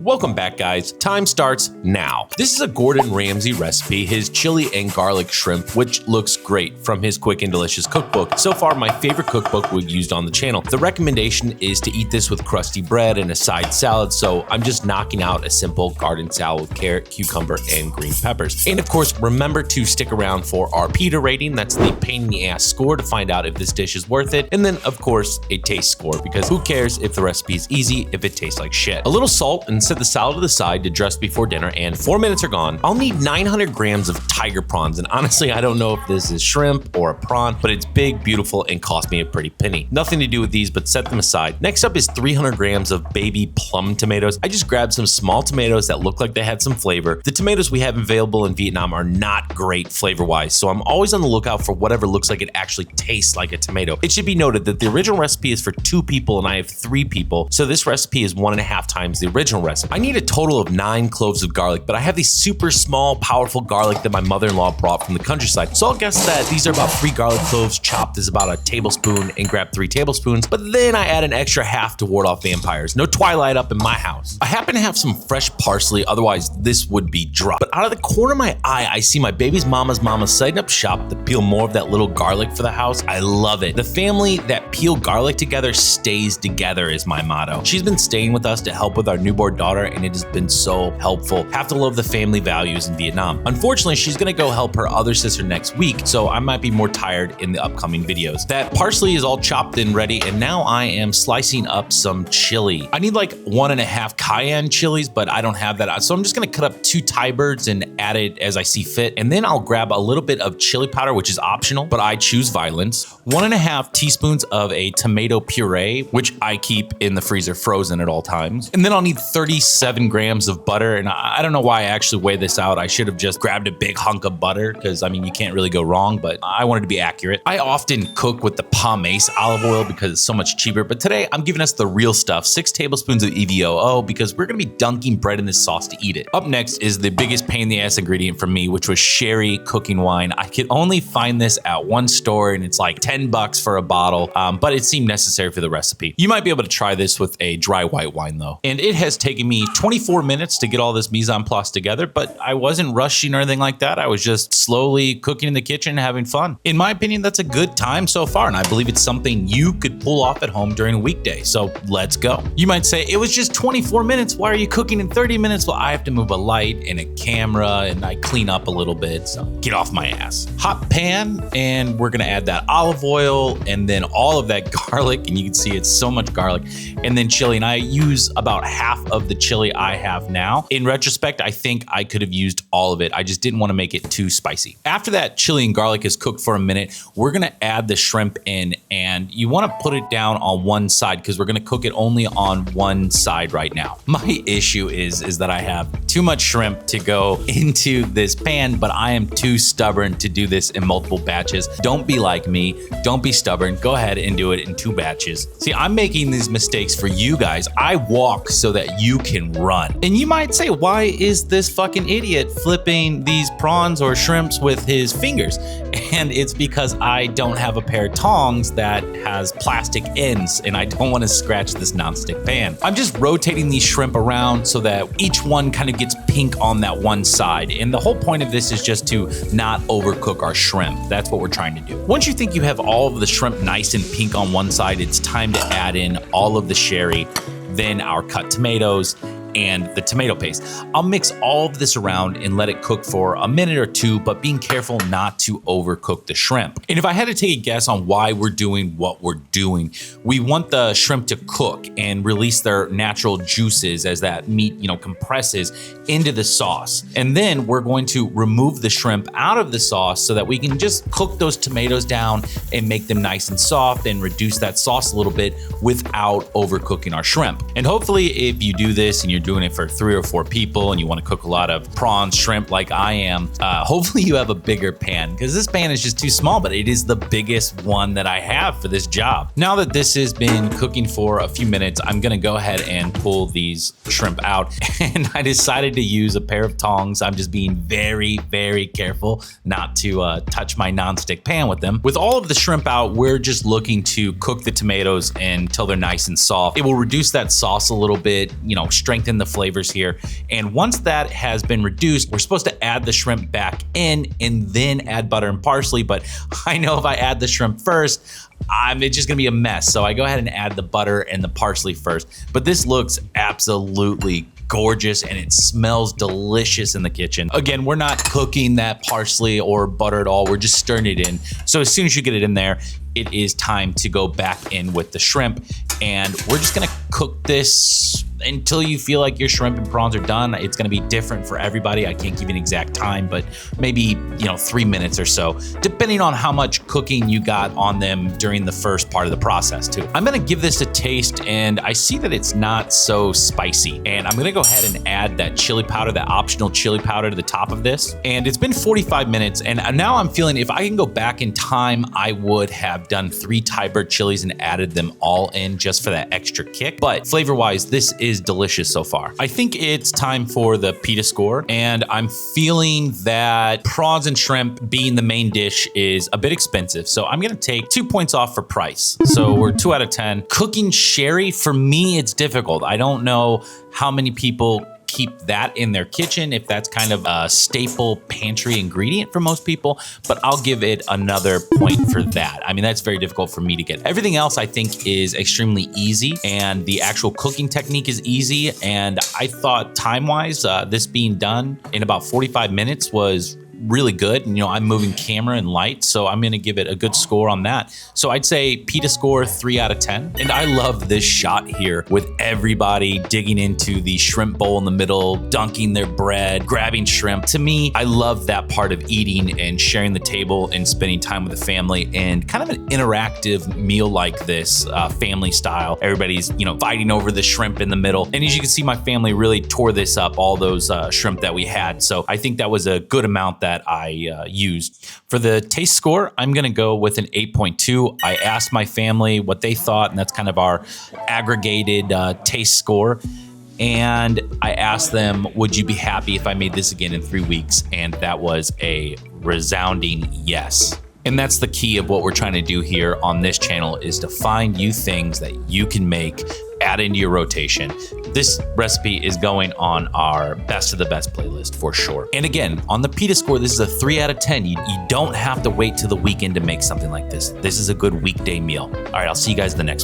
Welcome back, guys. Time starts now. This is a Gordon Ramsay recipe, his chili and garlic shrimp, which looks great from his quick and delicious cookbook. So far, my favorite cookbook we've used on the channel. The recommendation is to eat this with crusty bread and a side salad, so I'm just knocking out a simple garden salad with carrot, cucumber, and green peppers. And of course, remember to stick around for our PETA rating. That's the pain in the ass score to find out if this dish is worth it. And then, of course, a taste score, because who cares if the recipe is easy if it tastes like shit. A little salt, and set the salad to the side to dress before dinner, and 4 minutes are gone. I'll need 900 grams of tiger prawns, and honestly, I don't know if this is shrimp or a prawn, but it's big, beautiful, and cost me a pretty penny. Nothing to do with these, but set them aside. Next up is 300 grams of baby plum tomatoes. I just grabbed some small tomatoes that look like they had some flavor. The tomatoes we have available in Vietnam are not great flavor-wise, so I'm always on the lookout for whatever looks like it actually tastes like a tomato. It should be noted that the original recipe is for 2 people and I have 3 people, so this recipe is 1.5 times the original recipe. I need a total of 9 cloves of garlic, but I have these super small, powerful garlic that my mother-in-law brought from the countryside. So I'll guess that these are about 3 garlic cloves, chopped is about a tablespoon, and grab 3 tablespoons, but then I add an extra half to ward off vampires. No Twilight up in my house. I happen to have some fresh parsley, otherwise this would be dry. But out of the corner of my eye, I see my baby's mama setting up shop to peel more of that little garlic for the house. I love it. The family that peel garlic together stays together is my motto. She's been staying with us to help with our newborn daughter, and it has been so helpful. Have to love the family values in Vietnam. Unfortunately, she's gonna go help her other sister next week, so I might be more tired in the upcoming videos. That parsley is all chopped and ready, and now I am slicing up some chili. I need like 1.5 Cayenne chilies, but I don't have that, so I'm just gonna cut up 2 Thai birds and add it as I see fit, and then I'll grab a little bit of chili powder, which is optional, but I choose violence. 1.5 teaspoons of a tomato puree, which I keep in the freezer frozen at all times. And then I'll need 37 grams of butter, and I don't know why I actually weigh this out. I should have just grabbed a big hunk of butter, because I mean, you can't really go wrong, but I wanted to be accurate. I often cook with the Mise olive oil because it's so much cheaper, but today I'm giving us the real stuff, 6 tablespoons of EVOO, because we're gonna be dunking bread in this sauce to eat it. Up next is the biggest pain in the ass ingredient for me, which was sherry cooking wine. I could only find this at one store, and it's like 10 bucks for a bottle, but it seemed necessary for the recipe. You might be able to try this with a dry white wine though. And it has taken me 24 minutes to get all this mise en place together, but I wasn't rushing or anything like that. I was just slowly cooking in the kitchen, having fun. In my opinion, that's a good time so far, and I believe it's something you could pull off at home during a weekday, so let's go. You might say, it was just 24 minutes, why are you cooking in 30 minutes? Well, I have to move a light and a camera, and I clean up a little bit, so get off my ass. Hot pan, and we're gonna add that olive oil, and then all of that garlic, and you can see it's so much garlic, and then chili, and I use about half of the chili I have now. In retrospect, I think I could have used all of it. I just didn't want to make it too spicy. After that chili and garlic is cooked for a minute, we're gonna add the shrimp in, and you want to put it down on one side because we're gonna cook it only on one side right now. My issue is that I have too much shrimp to go into this pan, but I am too stubborn to do this in multiple batches. Don't be like me. Don't be stubborn. Go ahead and do it in 2 batches. See, I'm making these mistakes for you guys. I walk so that you can run. And you might say, why is this fucking idiot flipping these prawns or shrimps with his fingers? And it's because I don't have a pair of tongs that has plastic ends, and I don't want to scratch this nonstick pan. I'm just rotating these shrimp around so that each one kind of gets pink on that one side. And the whole point of this is just to not overcook our shrimp. That's what we're trying to do. Once you think you have all of the shrimp nice and pink on one side, it's time to add in all of the sherry, then our cut tomatoes, and the tomato paste. I'll mix all of this around and let it cook for a minute or 2, but being careful not to overcook the shrimp. And if I had to take a guess on why we're doing what we're doing, we want the shrimp to cook and release their natural juices as that meat, compresses into the sauce. And then we're going to remove the shrimp out of the sauce so that we can just cook those tomatoes down and make them nice and soft and reduce that sauce a little bit without overcooking our shrimp. And hopefully if you do this and you're doing it for 3 or 4 people and you want to cook a lot of prawns, shrimp like I am, hopefully you have a bigger pan, because this pan is just too small, but it is the biggest one that I have for this job. Now that this has been cooking for a few minutes, I'm gonna go ahead and pull these shrimp out, and I decided to use a pair of tongs. I'm just being very, very careful not to touch my nonstick pan with them. With all of the shrimp out, we're just looking to cook the tomatoes until they're nice and soft. It will reduce that sauce a little bit, strengthen in the flavors here. And once that has been reduced, we're supposed to add the shrimp back in and then add butter and parsley. But I know if I add the shrimp first, it's just gonna be a mess. So I go ahead and add the butter and the parsley first. But this looks absolutely gorgeous and it smells delicious in the kitchen. Again, we're not cooking that parsley or butter at all. We're just stirring it in. So as soon as you get it in there, it is time to go back in with the shrimp. And we're just gonna cook this until you feel like your shrimp and prawns are done. It's gonna be different for everybody. I can't give you an exact time, but maybe 3 minutes or so, depending on how much cooking you got on them during the first part of the process too. I'm gonna give this a taste, and I see that it's not so spicy. And I'm gonna go ahead and add that chili powder, that optional chili powder to the top of this. And it's been 45 minutes, and now I'm feeling if I can go back in time, I would have done 3 Thai bird chilies and added them all in just for that extra kick. But flavor-wise, this is delicious so far. I think it's time for the pita score, and I'm feeling that prawns and shrimp being the main dish is a bit expensive. So I'm gonna take 2 points off for price. So we're 2 out of 10. Cooking sherry, for me, it's difficult. I don't know how many people keep that in their kitchen, if that's kind of a staple pantry ingredient for most people, but I'll give it another point for that. I mean, that's very difficult for me to get. Everything else I think is extremely easy, and the actual cooking technique is easy. And I thought time-wise, this being done in about 45 minutes was really good. And I'm moving camera and light, so I'm gonna give it a good score on that. So I'd say pita score 3 out of 10. And I love this shot here with everybody digging into the shrimp bowl in the middle, dunking their bread, grabbing shrimp. To me, I love that part of eating and sharing the table and spending time with the family, and kind of an interactive meal like this, family style. Everybody's fighting over the shrimp in the middle. And as you can see, my family really tore this up, all those shrimp that we had. So I think that was a good amount that I used. For the taste score, I'm gonna go with an 8.2. I asked my family what they thought, and that's kind of our aggregated taste score. And I asked them, would you be happy if I made this again in 3 weeks? And that was a resounding yes. And that's the key of what we're trying to do here on this channel, is to find you things that you can make, add into your rotation. This recipe is going on our best of the best playlist for sure. And again, on the pita score, this is a 3 out of 10. You don't have to wait till the weekend to make something like this. This is a good weekday meal. All right, I'll see you guys in the next one.